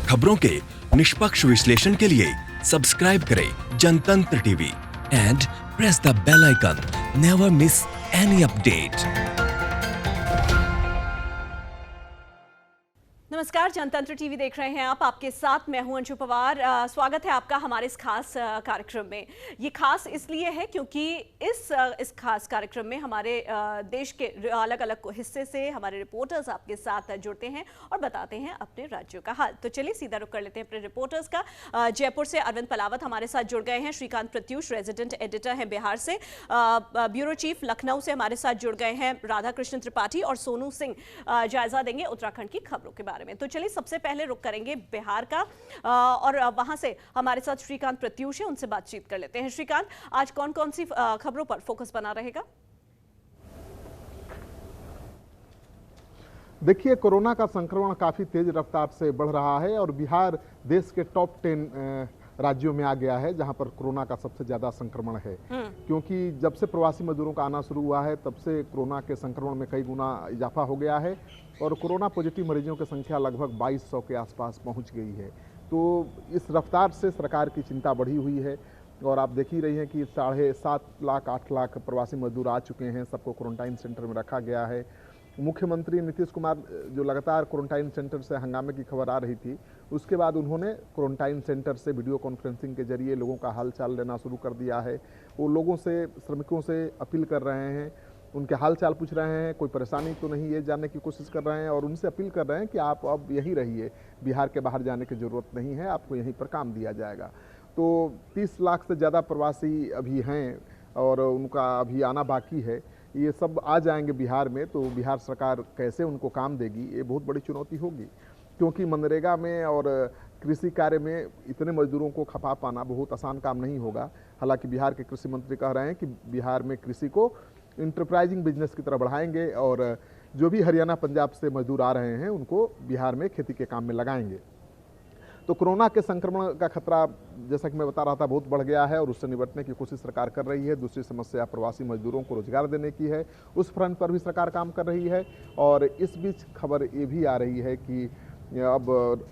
खबरों के निष्पक्ष विश्लेषण के लिए सब्सक्राइब करें Jantantra TV and press the bell icon. Never miss any update. नमस्कार, जनतंत्र टीवी देख रहे हैं आप। आपके साथ मैं हूं अंशु पवार। स्वागत है आपका हमारे इस खास कार्यक्रम में। ये खास इसलिए है क्योंकि इस खास कार्यक्रम में हमारे देश के अलग अलग हिस्से से हमारे रिपोर्टर्स आपके साथ जुड़ते हैं और बताते हैं अपने राज्यों का हाल। तो चलिए सीधा रुख कर लेते हैं अपने रिपोर्टर्स का। जयपुर से अरविंद पलावत हमारे साथ जुड़ गए हैं। श्रीकांत प्रत्यूष रेजिडेंट एडिटर हैं बिहार से। ब्यूरो चीफ लखनऊ से हमारे साथ जुड़ गए हैं राधा कृष्ण त्रिपाठी और सोनू सिंह जायजा देंगे उत्तराखंड की खबरों के बारे में। तो चलिए सबसे पहले रुख करेंगे बिहार का और वहां से हमारे साथ श्रीकांत प्रत्यूष है, उनसे बातचीत कर लेते हैं। श्रीकांत, आज कौन कौन सी खबरों पर फोकस बना रहेगा? देखिए, कोरोना का संक्रमण काफी तेज रफ्तार से बढ़ रहा है और बिहार देश के टॉप 10 राज्यों में आ गया है जहां पर कोरोना का सबसे ज्यादा संक्रमण है। क्योंकि जब से प्रवासी मजदूरों का आना शुरू हुआ है तब से कोरोना के संक्रमण में कई गुना इजाफा हो गया है और कोरोना पॉजिटिव मरीजों की संख्या लगभग 2200 के आसपास पहुंच गई है। तो इस रफ्तार से सरकार की चिंता बढ़ी हुई है और आप देख ही रही हैं कि 7.5 लाख 8 लाख प्रवासी मजदूर आ चुके हैं। सबको क्वारंटाइन सेंटर में रखा गया है। मुख्यमंत्री नीतीश कुमार जो लगातार क्वारंटाइन सेंटर से हंगामे की खबर आ रही थी, उसके बाद उन्होंने क्वारंटाइन सेंटर से वीडियो कॉन्फ्रेंसिंग के जरिए लोगों का हाल चाल लेना शुरू कर दिया है। वो लोगों से, श्रमिकों से अपील कर रहे हैं, उनके हाल चाल पूछ रहे हैं, कोई परेशानी तो नहीं ये जानने की कोशिश कर रहे हैं और उनसे अपील कर रहे हैं कि आप अब यहीं रहिए, बिहार के बाहर जाने की ज़रूरत नहीं है, आपको यहीं पर काम दिया जाएगा। तो 30 लाख से ज़्यादा प्रवासी अभी हैं और उनका अभी आना बाकी है। ये सब आ जाएंगे बिहार में, तो बिहार सरकार कैसे उनको काम देगी, ये बहुत बड़ी चुनौती होगी। क्योंकि मनरेगा में और कृषि कार्य में इतने मजदूरों को खपा पाना बहुत आसान काम नहीं होगा। हालांकि बिहार के कृषि मंत्री कह रहे हैं कि बिहार में कृषि को इंटरप्राइजिंग बिजनेस की तरह बढ़ाएंगे और जो भी हरियाणा पंजाब से मजदूर आ रहे हैं उनको बिहार में खेती के काम में लगाएंगे। तो कोरोना के संक्रमण का खतरा, जैसा कि मैं बता रहा था, बहुत बढ़ गया है और उससे निपटने की कोशिश सरकार कर रही है। दूसरी समस्या प्रवासी मजदूरों को रोजगार देने की है, उस फ्रंट पर भी सरकार काम कर रही है। और इस बीच खबर ये भी आ रही है कि अब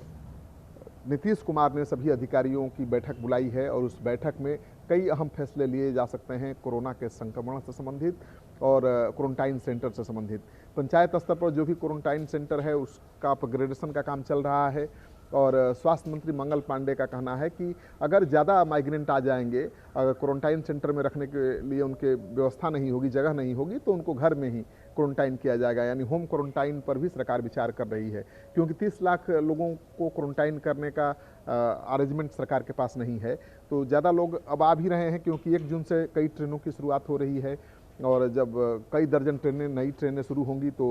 नीतीश कुमार ने सभी अधिकारियों की बैठक बुलाई है और उस बैठक में कई अहम फैसले लिए जा सकते हैं कोरोना के संक्रमण से संबंधित और क्वारंटाइन सेंटर से संबंधित। पंचायत स्तर पर जो भी क्वारंटाइन सेंटर है उसका अपग्रेडेशन का काम चल रहा है और स्वास्थ्य मंत्री मंगल पांडे का कहना है कि अगर ज़्यादा माइग्रेंट आ जाएंगे, अगर क्वारंटाइन सेंटर में रखने के लिए उनके व्यवस्था नहीं होगी, जगह नहीं होगी, तो उनको घर में ही क्वारंटाइन किया जाएगा। यानी होम क्वारंटाइन पर भी सरकार विचार कर रही है। क्योंकि 30 लाख लोगों को क्वारंटाइन करने का अरेंजमेंट सरकार के पास नहीं है। तो ज़्यादा लोग अब आ भी रहे हैं क्योंकि 1 जून से कई ट्रेनों की शुरुआत हो रही है और जब कई दर्जन नई ट्रेनें शुरू होंगी तो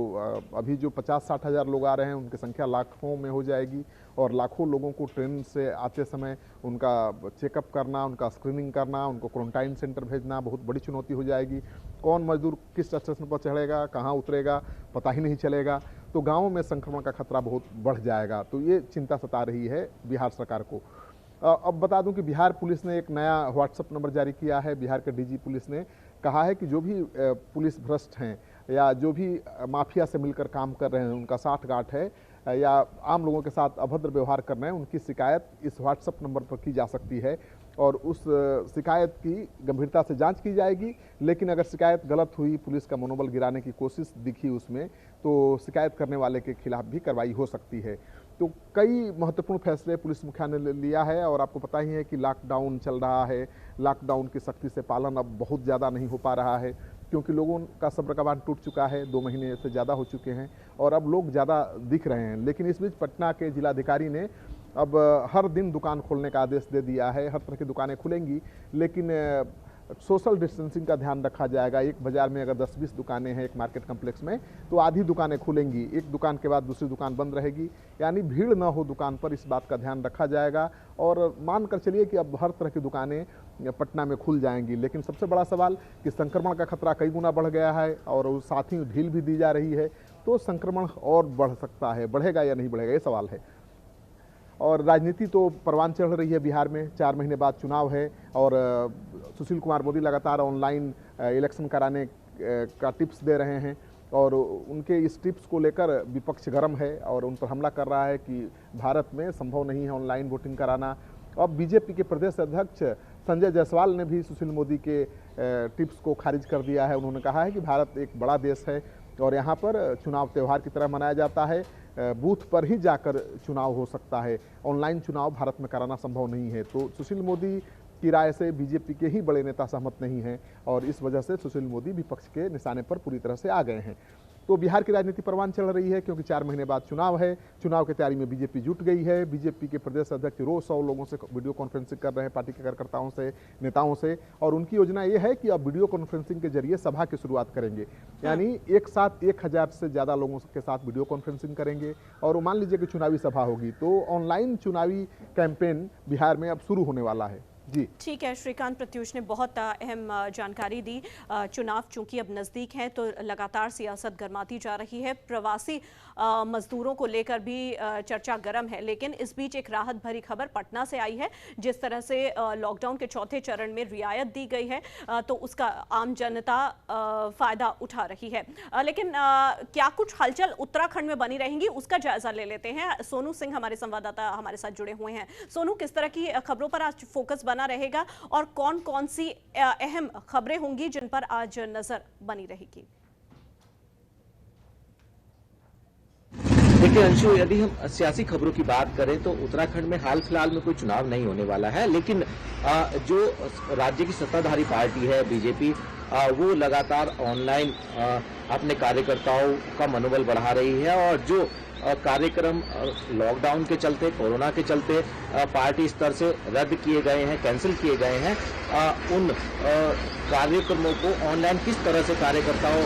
अभी जो 50-60 हज़ार लोग आ रहे हैं उनकी संख्या लाखों में हो जाएगी और लाखों लोगों को ट्रेन से आते समय उनका चेकअप करना, उनका स्क्रीनिंग करना, उनको क्वारंटाइन सेंटर भेजना बहुत बड़ी चुनौती हो जाएगी। कौन मजदूर किस स्टेशन पर चढ़ेगा, कहाँ उतरेगा, पता ही नहीं चलेगा। तो गाँवों में संक्रमण का खतरा बहुत बढ़ जाएगा। तो ये चिंता सता रही है बिहार सरकार को। अब बता दूं कि बिहार पुलिस ने एक नया व्हाट्सएप नंबर जारी किया है। बिहार के डीजी पुलिस ने कहा है कि जो भी पुलिस भ्रष्ट हैं या जो भी माफिया से मिलकर काम कर रहे हैं, उनका साठगांठ है या आम लोगों के साथ अभद्र व्यवहार कर रहे हैं, उनकी शिकायत इस व्हाट्सएप नंबर पर की जा सकती है और उस शिकायत की गंभीरता से जांच की जाएगी। लेकिन अगर शिकायत गलत हुई, पुलिस का मनोबल गिराने की कोशिश दिखी उसमें, तो शिकायत करने वाले के खिलाफ भी कार्रवाई हो सकती है। तो कई महत्वपूर्ण फैसले पुलिस मुख्यालय ने लिया है और आपको पता ही है कि लॉकडाउन चल रहा है। लॉकडाउन की सख्ती से पालन अब बहुत ज़्यादा नहीं हो पा रहा है क्योंकि लोगों का सब्र का बांध टूट चुका है। 2 महीने से ज़्यादा हो चुके हैं और अब लोग ज़्यादा दिख रहे हैं। लेकिन इस बीच पटना के जिलाधिकारी ने अब हर दिन दुकान खोलने का आदेश दे दिया है। हर तरह की दुकानें खुलेंगी लेकिन सोशल डिस्टेंसिंग का ध्यान रखा जाएगा। एक बाजार में अगर 10-20 दुकानें हैं एक मार्केट कम्प्लेक्स में, तो आधी दुकानें खुलेंगी, एक दुकान के बाद दूसरी दुकान बंद रहेगी। यानी भीड़ ना हो दुकान पर, इस बात का ध्यान रखा जाएगा। और मान कर चलिए कि अब हर तरह की दुकानें पटना में खुल जाएंगी। लेकिन सबसे बड़ा सवाल कि संक्रमण का खतरा कई गुना बढ़ गया है और साथ ही ढील भी दी जा रही है, तो संक्रमण और बढ़ सकता है। बढ़ेगा या नहीं बढ़ेगा, ये सवाल है। और राजनीति तो परवान चढ़ रही है बिहार में। 4 महीने बाद चुनाव है और सुशील कुमार मोदी लगातार ऑनलाइन इलेक्शन कराने का टिप्स दे रहे हैं और उनके इस टिप्स को लेकर विपक्ष गर्म है और उन पर हमला कर रहा है कि भारत में संभव नहीं है ऑनलाइन वोटिंग कराना। अब बीजेपी के प्रदेश अध्यक्ष संजय जायसवाल ने भी सुशील मोदी के टिप्स को खारिज कर दिया है। उन्होंने कहा है कि भारत एक बड़ा देश है और यहाँ पर चुनाव त्यौहार की तरह मनाया जाता है, बूथ पर ही जाकर चुनाव हो सकता है, ऑनलाइन चुनाव भारत में कराना संभव नहीं है। तो सुशील मोदी की राय से बीजेपी के ही बड़े नेता सहमत नहीं हैं और इस वजह से सुशील मोदी विपक्ष के निशाने पर पूरी तरह से आ गए हैं। तो बिहार की राजनीति परवान चल रही है क्योंकि 4 महीने बाद चुनाव है। चुनाव की तैयारी में बीजेपी जुट गई है। बीजेपी के प्रदेश अध्यक्ष रोज 100 लोगों से वीडियो कॉन्फ्रेंसिंग कर रहे हैं, पार्टी के कार्यकर्ताओं से, नेताओं से, और उनकी योजना ये है कि अब वीडियो कॉन्फ्रेंसिंग के जरिए सभा की शुरुआत करेंगे। यानी एक साथ 1000 से ज़्यादा लोगों के साथ वीडियो कॉन्फ्रेंसिंग करेंगे और मान लीजिए कि चुनावी सभा होगी तो ऑनलाइन चुनावी कैंपेन बिहार में अब शुरू होने वाला है। जी ठीक है श्रीकांत, प्रत्युष ने बहुत अहम जानकारी दी। चुनाव चूंकि अब नज़दीक हैं तो लगातार सियासत गर्माती जा रही है। प्रवासी मजदूरों को लेकर भी चर्चा गर्म है, लेकिन इस बीच एक राहत भरी खबर पटना से आई है। जिस तरह से लॉकडाउन के चौथे चरण में रियायत दी गई है तो उसका आम जनता फायदा उठा रही है। लेकिन क्या कुछ हलचल उत्तराखंड में बनी रहेंगी, उसका जायजा ले लेते हैं। सोनू सिंह हमारे संवाददाता हमारे साथ जुड़े हुए हैं। सोनू, किस तरह की खबरों पर आज फोकस बना रहेगा और कौन कौन सी अहम खबरें होंगी जिन पर आज नजर बनी रहेगी? देखिए अंशु, यदि हम सियासी खबरों की बात करें तो उत्तराखंड में हाल फिलहाल में कोई चुनाव नहीं होने वाला है, लेकिन जो राज्य की सत्ताधारी पार्टी है बीजेपी, वो लगातार ऑनलाइन अपने कार्यकर्ताओं का मनोबल बढ़ा रही है और जो कार्यक्रम लॉकडाउन के चलते, कोरोना के चलते पार्टी स्तर से रद्द किए गए हैं, कैंसिल किए गए हैं, उन कार्यक्रमों को ऑनलाइन किस तरह से कार्यकर्ताओं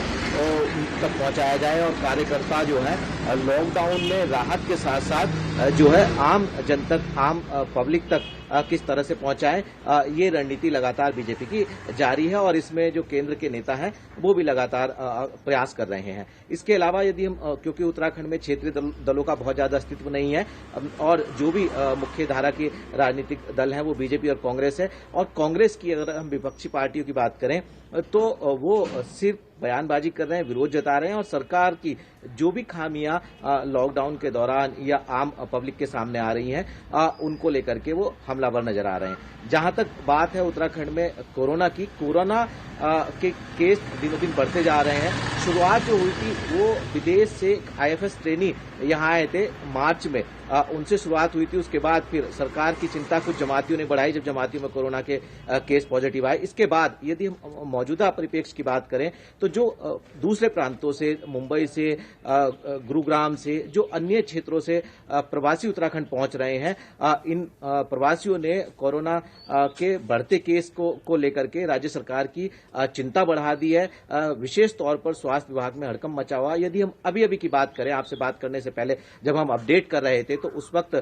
तक पहुंचाया जाए और कार्यकर्ता जो है लॉकडाउन में राहत के साथ साथ जो है आम जन तक, आम पब्लिक तक किस तरह से पहुंचाएं, ये रणनीति लगातार बीजेपी की जारी है और इसमें जो केंद्र के नेता हैं वो भी लगातार प्रयास कर रहे हैं। इसके अलावा यदि हम, क्योंकि उत्तराखंड में क्षेत्रीय दलों का बहुत ज्यादा अस्तित्व नहीं है और जो भी मुख्य धारा के राजनीतिक दल हैं वो बीजेपी और कांग्रेस है, और कांग्रेस की अगर हम विपक्षी पार्टियों की बात करें तो वो सिर्फ बयानबाजी कर रहे हैं, विरोध जता रहे हैं और सरकार की जो भी खामियां लॉकडाउन के दौरान या आम पब्लिक के सामने आ रही हैं उनको लेकर के वो हमलावर नजर आ रहे हैं। जहां तक बात है उत्तराखंड में कोरोना की, कोरोना के केस दिनों दिन बढ़ते जा रहे हैं। शुरुआत जो हुई थी वो विदेश से IFS ट्रेनी यहाँ आए थे मार्च में, उनसे शुरुआत हुई थी। उसके बाद फिर सरकार की चिंता कुछ जमातियों ने बढ़ाई जब जमातियों में कोरोना के केस पॉजिटिव आए। इसके बाद यदि हम मौजूदा परिप्रेक्ष्य की बात करें तो जो दूसरे प्रांतों से, मुंबई से, गुरुग्राम से, जो अन्य क्षेत्रों से प्रवासी उत्तराखंड पहुंच रहे हैं, इन प्रवासियों ने कोरोना के बढ़ते केस को लेकर के राज्य सरकार की चिंता बढ़ा दी है। विशेष तौर पर स्वास्थ्य विभाग में हड़कंप मचा हुआ। यदि हम अभी की बात करें, आपसे बात करने से पहले जब हम अपडेट कर रहे थे तो उस वक्त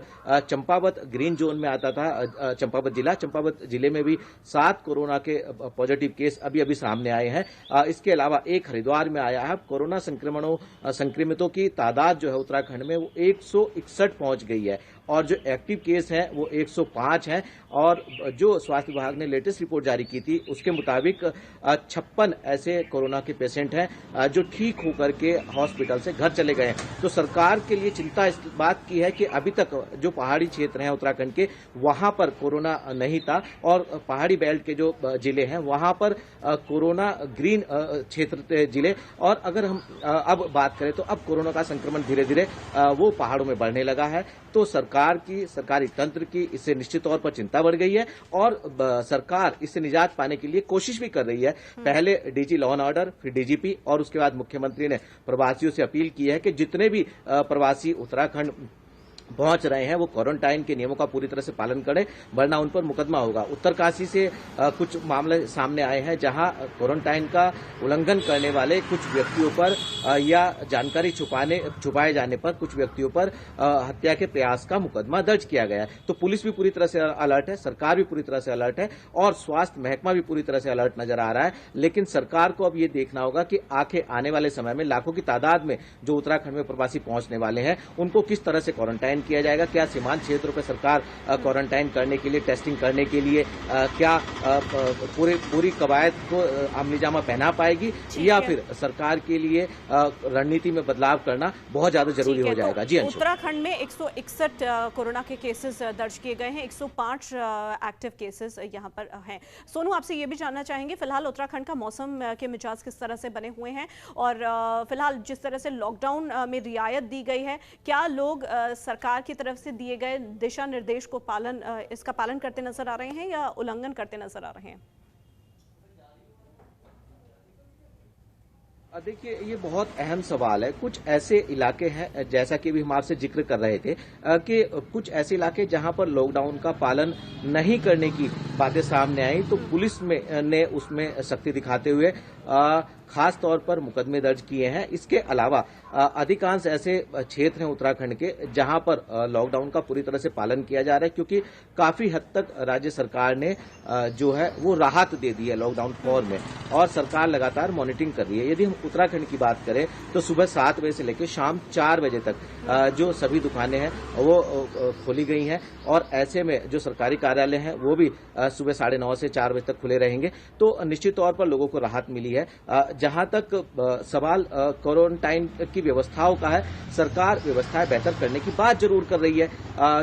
चंपावत ग्रीन जोन में आता था, चंपावत जिले में भी 7 कोरोना के पॉजिटिव केस अभी सामने आए हैं। इसके अलावा एक हरिद्वार में आया है। कोरोना संक्रमितों की तादाद जो है उत्तराखंड में वो 161 पहुंच गई है और जो एक्टिव केस हैं वो 105 हैं और जो स्वास्थ्य विभाग ने लेटेस्ट रिपोर्ट जारी की थी उसके मुताबिक 56 ऐसे कोरोना के पेशेंट हैं जो ठीक होकर के हॉस्पिटल से घर चले गए हैं। तो सरकार के लिए चिंता इस बात की है कि अभी तक जो पहाड़ी क्षेत्र हैं उत्तराखंड के, वहां पर कोरोना नहीं था और पहाड़ी बेल्ट के जो जिले हैं वहां पर कोरोना ग्रीन क्षेत्र जिले, और अगर हम अब बात करें तो अब कोरोना का संक्रमण धीरे धीरे वो पहाड़ों में बढ़ने लगा है। तो सरकारी तंत्र की इससे निश्चित तौर पर चिंता बढ़ गई है और सरकार इससे निजात पाने के लिए कोशिश भी कर रही है। पहले डीजी लॉ एंड ऑर्डर, फिर डीजीपी और उसके बाद मुख्यमंत्री ने प्रवासियों से अपील की है कि जितने भी प्रवासी उत्तराखंड पहुंच रहे हैं वो क्वारंटाइन के नियमों का पूरी तरह से पालन करें, वरना उन पर मुकदमा होगा। उत्तरकाशी से कुछ मामले सामने आए हैं जहां क्वारंटाइन का उल्लंघन करने वाले कुछ व्यक्तियों पर या जानकारी छुपाए जाने पर कुछ व्यक्तियों पर हत्या के प्रयास का मुकदमा दर्ज किया गया है। तो पुलिस भी पूरी तरह से अलर्ट है, सरकार भी पूरी तरह से अलर्ट है और स्वास्थ्य महकमा भी पूरी तरह से अलर्ट नजर आ रहा है। लेकिन सरकार को अब ये देखना होगा कि आगे आने वाले समय में लाखों की तादाद में जो उत्तराखंड में प्रवासी पहुंचने वाले हैं उनको किस तरह से क्वारंटाइन क्वारंटाइन किया जाएगा, क्या सीमांत क्षेत्रों पर सरकार क्वारंटाइन करने के लिए, टेस्टिंग करने के लिए क्या पूरी कवायद को अमलीजामा पहना पाएगी, या फिर सरकार के लिए रणनीति में बदलाव करना बहुत ज्यादा जरूरी हो जाएगा। तो जी अंशु, उत्तराखंड में 161 कोरोना के केसेस दर्ज किए गए हैं, 105 एक्टिव केसेस यहां पर हैं। सोनू, आपसे ये भी जानना चाहेंगे, फिलहाल उत्तराखंड का मौसम के मिजाज किस तरह से बने हुए हैं, और फिलहाल जिस तरह से लॉकडाउन में रियायत दी गई है, क्या लोग सरकार की तरफ से दिए गए दिशा निर्देश को इसका पालन करते नजर आ रहे हैं या उल्लंघन करते नजर आ रहे हैं? देखिए, ये बहुत अहम सवाल है। कुछ ऐसे इलाके हैं, जैसा कि भी हम आपसे जिक्र कर रहे थे, कि कुछ ऐसे इलाके जहां पर लॉकडाउन का पालन नहीं करने की बातें सामने आई, तो पुलिस ने उसमें सख्ती दिखाते हुए खास तौर पर मुकदमे दर्ज किए हैं। इसके अलावा अधिकांश ऐसे क्षेत्र हैं उत्तराखंड के जहां पर लॉकडाउन का पूरी तरह से पालन किया जा रहा है, क्योंकि काफी हद तक राज्य सरकार ने जो है वो राहत दे दी है लॉकडाउन 4 में, और सरकार लगातार मॉनिटरिंग कर रही है। यदि हम उत्तराखंड की बात करें तो सुबह 7 बजे से लेकर शाम 4 बजे तक जो सभी दुकानें हैं वो खोली गई हैं, और ऐसे में जो सरकारी कार्यालय हैं वो भी सुबह 9:30 से 4 बजे तक खुले रहेंगे। तो निश्चित तौर पर लोगों को राहत मिली है। जहां तक सवाल क्वारंटाइन की व्यवस्थाओं का है, सरकार व्यवस्थाएं बेहतर करने की बात जरूर कर रही है।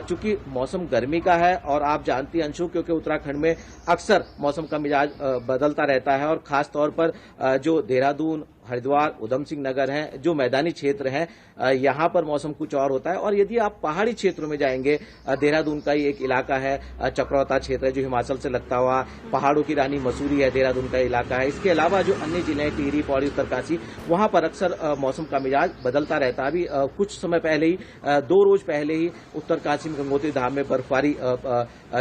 चूंकि मौसम गर्मी का है, और आप जानती हैं अंशु, क्योंकि उत्तराखंड में अक्सर मौसम का मिजाज बदलता रहता है, और खास तौर पर जो देहरादून, हरिद्वार, उधम सिंह नगर हैं, जो मैदानी क्षेत्र हैं, यहां पर मौसम कुछ और होता है। और यदि आप पहाड़ी क्षेत्रों में जाएंगे, देहरादून का ही एक इलाका है, चक्रौता क्षेत्र है जो हिमाचल से लगता हुआ, पहाड़ों की रानी मसूरी है, देहरादून का इलाका है। इसके अलावा जो अन्य जिले हैं, टिहरी, पौड़ी, उत्तरकाशी, वहां पर अक्सर मौसम का मिजाज बदलता रहता है। अभी कुछ समय पहले ही, 2 रोज पहले ही उत्तरकाशी में गंगोत्री धाम में बर्फबारी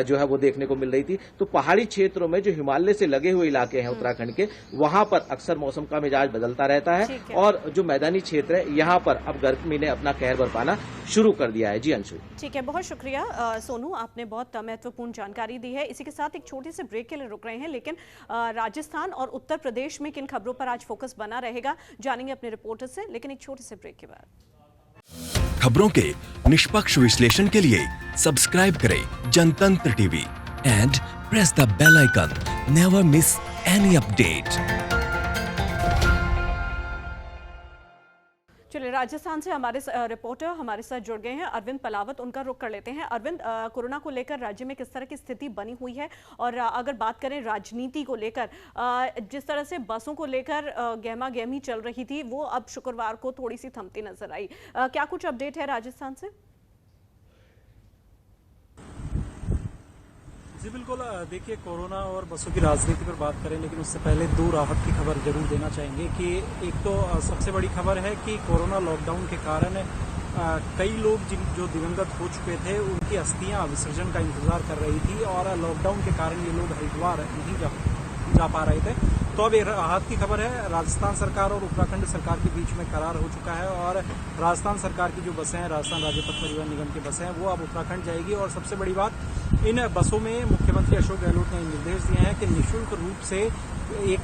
जो है वो देखने को मिल रही थी। तो पहाड़ी क्षेत्रों में जो हिमालय से लगे हुए इलाके हैं उत्तराखंड के, वहां पर अक्सर मौसम का मिजाज बदलता रहता है, और जो मैदानी क्षेत्र है यहां पर अब गर्मी ने अपना कहर बरपाना शुरू कर दिया है। जी अंशु, ठीक है, बहुत शुक्रिया सोनू, आपने बहुत महत्वपूर्ण जानकारी दी है। इसी के साथ एक छोटी सी ब्रेक के लिए रुक रहे हैं, लेकिन राजस्थान और उत्तर प्रदेश में किन खबरों पर आज फोकस बना रहेगा जानेंगे अपने रिपोर्टर से, लेकिन एक छोटे से ब्रेक के बाद। खबरों के निष्पक्ष विश्लेषण के लिए सब्सक्राइब करें Jantantra TV and press the bell icon. Never miss any update. चलिए, राजस्थान से हमारे रिपोर्टर हमारे साथ जुड़ गए हैं, अरविंद पलावत, उनका रुख कर लेते हैं। अरविंद, कोरोना को लेकर राज्य में किस तरह की स्थिति बनी हुई है, और अगर बात करें राजनीति को लेकर, जिस तरह से बसों को लेकर गहमा गहमी चल रही थी, वो अब शुक्रवार को थोड़ी सी थमती नजर आई। क्या कुछ अपडेट है राजस्थान से? जी बिल्कुल, देखिए, कोरोना और बसों की राजनीति पर बात करें, लेकिन उससे पहले 2 राहत की खबर जरूर देना चाहेंगे। कि एक तो सबसे बड़ी खबर है कि कोरोना लॉकडाउन के कारण कई लोग जो दिवंगत हो चुके थे, उनकी अस्थियां विसर्जन का इंतजार कर रही थी, और लॉकडाउन के कारण ये लोग हरिद्वार नहीं जा पा रहे थे। तो अब एक राहत की खबर है, राजस्थान सरकार और उत्तराखंड सरकार के बीच में करार हो चुका है, और राजस्थान सरकार की जो बसें हैं, राजस्थान राज्य पथ परिवहन निगम की बसें हैं, वो अब उत्तराखंड जाएगी। और सबसे बड़ी बात, इन बसों में मुख्यमंत्री अशोक गहलोत ने निर्देश दिए हैं कि निःशुल्क रूप से एक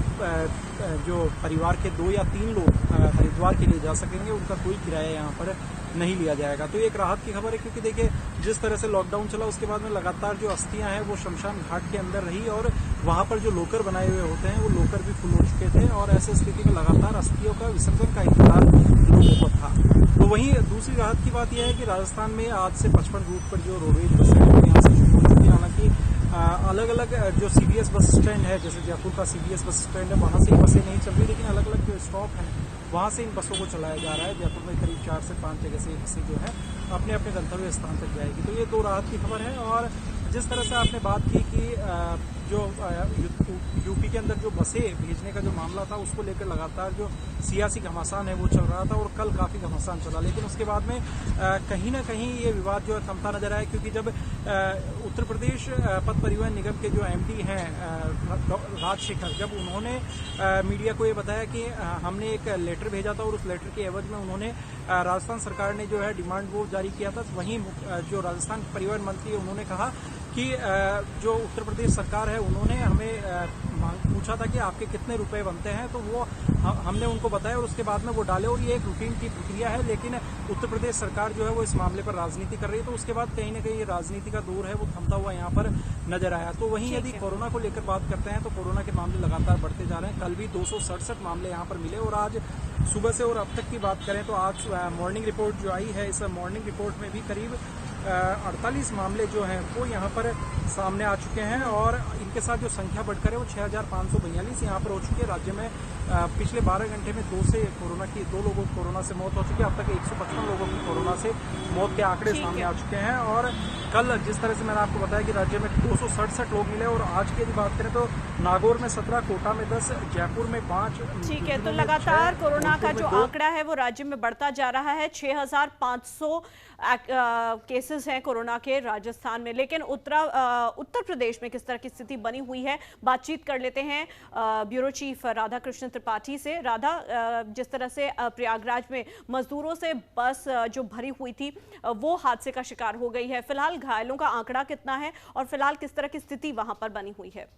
जो परिवार के 2 या 3 लोग हरिद्वार के लिए जा सकेंगे, उनका कोई किराया यहाँ पर नहीं लिया जाएगा। तो एक राहत की खबर है, क्योंकि देखिए, जिस तरह से लॉकडाउन चला, उसके बाद में लगातार जो अस्थियां हैं वो शमशान घाट के अंदर रही, और वहां पर जो लोकर बनाए हुए होते हैं वो लोकर भी फुल हो चुके थे, और ऐसे स्थिति में लगातार अस्थियों का विसर्जन का इंतजार लोगों को था। तो वहीं दूसरी राहत की बात यह है कि राजस्थान में आज से 55 रूट पर जो रोडवेज बसें हैं वो यहाँ से शुरू हो चुकी है। हालांकि अलग अलग जो CBS बस स्टैंड है, जैसे जयपुर का CBS बस स्टैंड है, वहां से बसें नहीं चल रही, लेकिन अलग अलग जो स्टॉप हैं वहां से इन बसों को चलाया जा रहा है। जयपुर में करीब 4 से 5 जगह से बसें जो है अपने अपने गंतव्य स्थान तक जाएगी। तो ये 2 राहत की खबर है। और जिस तरह से आपने बात की कि जो यूपी के अंदर जो बसें भेजने का जो मामला था, उसको लेकर लगातार जो सियासी घमासान है वो चल रहा था, और कल काफी घमासान चला, लेकिन उसके बाद में कहीं ना कहीं ये विवाद जो है थमता नजर आया। क्योंकि जब उत्तर प्रदेश पथ परिवहन निगम के जो MD हैं राजशेखर, जब उन्होंने मीडिया को ये बताया कि हमने एक लेटर भेजा था, और उस लेटर के एवज में उन्होंने राजस्थान सरकार ने जो है डिमांड वो जारी किया था, वहीं जो राजस्थान परिवहन मंत्री उन्होंने कहा कि जो उत्तर प्रदेश सरकार है उन्होंने हमें पूछा था कि आपके कितने रुपए बनते हैं, तो वो हमने उनको बताया और उसके बाद में वो डाले, और ये एक रूटीन की प्रक्रिया है। लेकिन उत्तर प्रदेश सरकार जो है वो इस मामले पर राजनीति कर रही है, तो उसके बाद कहीं ना कहीं ये राजनीति का दौर है वो थमता हुआ यहाँ पर नजर आया। तो वहीं यदि कोरोना को लेकर बात करते हैं तो कोरोना के मामले लगातार बढ़ते जा रहे हैं। कल भी 267 मामले यहाँ पर मिले, और आज सुबह से और अब तक की बात करें तो आज मॉर्निंग रिपोर्ट जो आई है, इस मॉर्निंग रिपोर्ट में भी करीब 48 मामले जो हैं वो यहाँ पर सामने आ चुके हैं, और इनके साथ जो संख्या बढ़कर है वो 6542 यहाँ पर हो चुकी है। राज्य में पिछले 12 घंटे में 2 लोगों की कोरोना से मौत हो चुकी है। अब तक 155 लोगों की कोरोना से मौत के आंकड़े सामने आ चुके हैं। और कल जिस तरह से मैंने आपको बताया कि राज्य में 267 लोग मिले, और आज की यदि बात करें तो नागौर में 17, कोटा में 10, जयपुर में 5। ठीक है, तो लगातार कोरोना का जो आंकड़ा है वो राज्य में बढ़ता जा रहा है। 6500 केसेस हैं कोरोना के राजस्थान में, लेकिन उत्तर प्रदेश में किस तरह की स्थिति बनी हुई है बातचीत कर लेते हैं ब्यूरो चीफ राधा कृष्ण त्रिपाठी से। राधा, जिस तरह से प्रयागराज में मजदूरों से बस जो भरी हुई थी वो हादसे का शिकार हो गई है, फिलहाल घायलों का आंकड़ा कितना है और फिलहाल किस तरह की स्थिति वहां पर बनी हुई है?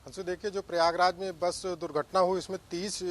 अंशु, देखिए, जो प्रयागराज में बस दुर्घटना हुई इसमें 30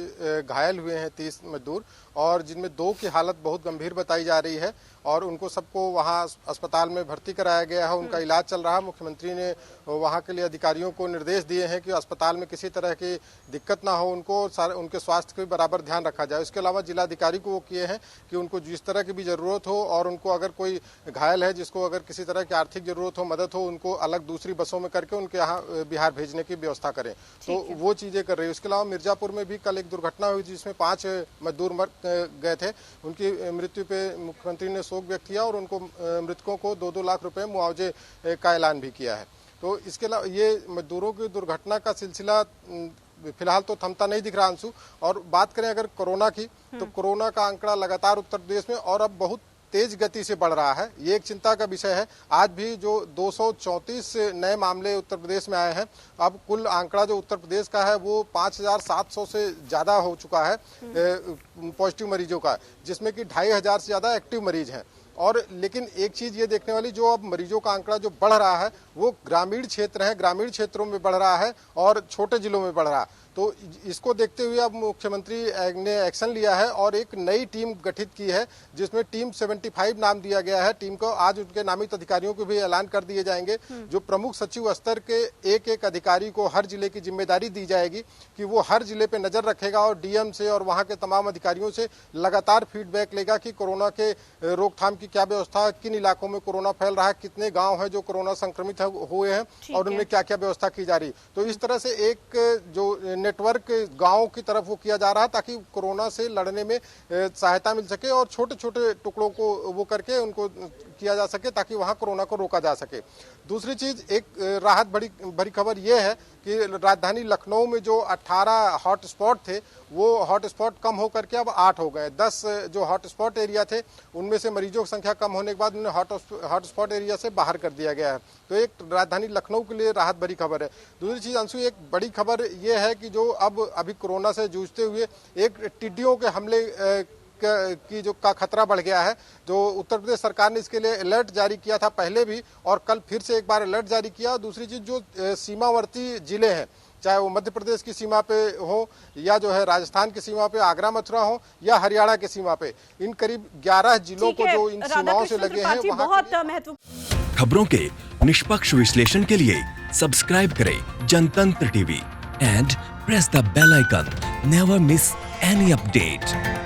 घायल हुए हैं, 30 मजदूर, और जिनमें 2 की हालत बहुत गंभीर बताई जा रही है, और उनको सबको वहां अस्पताल में भर्ती कराया गया है, उनका इलाज चल रहा है। मुख्यमंत्री ने वहां के लिए अधिकारियों को निर्देश दिए हैं कि अस्पताल में किसी तरह की दिक्कत ना हो, उनके स्वास्थ्य का भी बराबर ध्यान रखा जाए। इसके अलावा जिलाधिकारी को वो किए हैं कि उनको जिस तरह की भी जरूरत हो, और उनको अगर कोई घायल है जिसको अगर किसी तरह की आर्थिक जरूरत हो, मदद हो, उनको अलग दूसरी बसों में करके उनके यहाँ बिहार भेजने की व्यवस्था करें, तो वो चीजें कर रही है। उसके अलावा मिर्जापुर में भी कल एक दुर्घटना हुई जिसमें 5 मजदूर मर गए थे। उनकी मृत्यु पे मुख्यमंत्री ने शोक व्यक्त किया, और उनको मृतकों को 2-2 लाख रुपए मुआवजे का ऐलान भी किया है। तो इसके अलावा ये मजदूरों की दुर्घटना का सिलसिला फिलहाल तो थमता नहीं दिख रहा अंशु। और बात करें अगर कोरोना की, तो कोरोना का आंकड़ा लगातार उत्तर प्रदेश में और अब बहुत तेज गति से बढ़ रहा है, ये एक चिंता का विषय है। आज भी जो 234 नए मामले उत्तर प्रदेश में आए हैं, अब कुल आंकड़ा जो उत्तर प्रदेश का है वो 5700 से ज्यादा हो चुका है पॉजिटिव मरीजों का, जिसमें कि 2500 से ज्यादा एक्टिव मरीज हैं। और लेकिन एक चीज ये देखने वाली, जो अब मरीजों का आंकड़ा जो बढ़ रहा है वो ग्रामीण क्षेत्र है, ग्रामीण क्षेत्रों में बढ़ रहा है और छोटे जिलों में बढ़ रहा है। तो इसको देखते हुए अब मुख्यमंत्री ने एक्शन लिया है और एक नई टीम गठित की है, जिसमें टीम 75 नाम दिया गया है टीम को। आज उनके नामित अधिकारियों को भी ऐलान कर दिए जाएंगे। जो प्रमुख सचिव स्तर के एक अधिकारी को हर जिले की जिम्मेदारी दी जाएगी कि वो हर जिले पे नजर रखेगा और डीएम से और वहां के तमाम अधिकारियों से लगातार फीडबैक लेगा कि कोरोना के रोकथाम की क्या व्यवस्था है, किन इलाकों में कोरोना फैल रहा है, कितने गाँव है जो कोरोना संक्रमित हुए हैं और उनमें क्या क्या व्यवस्था की जा रही। तो इस तरह से एक जो नेटवर्क गांवों की तरफ वो किया जा रहा है ताकि कोरोना से लड़ने में सहायता मिल सके और छोटे छोटे टुकड़ों को वो करके उनको किया जा सके ताकि वहां कोरोना को रोका जा सके। दूसरी चीज, एक राहत भरी खबर ये है कि राजधानी लखनऊ में जो 18 हॉटस्पॉट थे वो हॉटस्पॉट कम होकर के अब 8 हो गए। 10 जो हॉटस्पॉट एरिया थे उनमें से मरीजों की संख्या कम होने के बाद उन्हें हॉटस्पॉट एरिया से बाहर कर दिया गया है। तो एक राजधानी लखनऊ के लिए राहत भरी खबर है। दूसरी चीज अंशु, एक बड़ी खबर ये है कि जो अब अभी कोरोना से जूझते हुए एक टिड्डियों के हमले की जो का खतरा बढ़ गया है, जो उत्तर प्रदेश सरकार ने इसके लिए अलर्ट जारी किया था पहले भी और कल फिर से एक बार अलर्ट जारी किया। दूसरी चीज, जो सीमावर्ती जिले हैं, चाहे वो मध्य प्रदेश की सीमा पे हो या जो है राजस्थान की सीमा पे आगरा मथुरा हो या हरियाणा की सीमा पे, इन करीब 11 जिलों को जो इन सीमाओं से लगे हैं बहुत महत्वपूर्ण खबरों के निष्पक्ष विश्लेषण के लिए सब्सक्राइब करें Jantantra TV and press the bell icon. Never miss any update.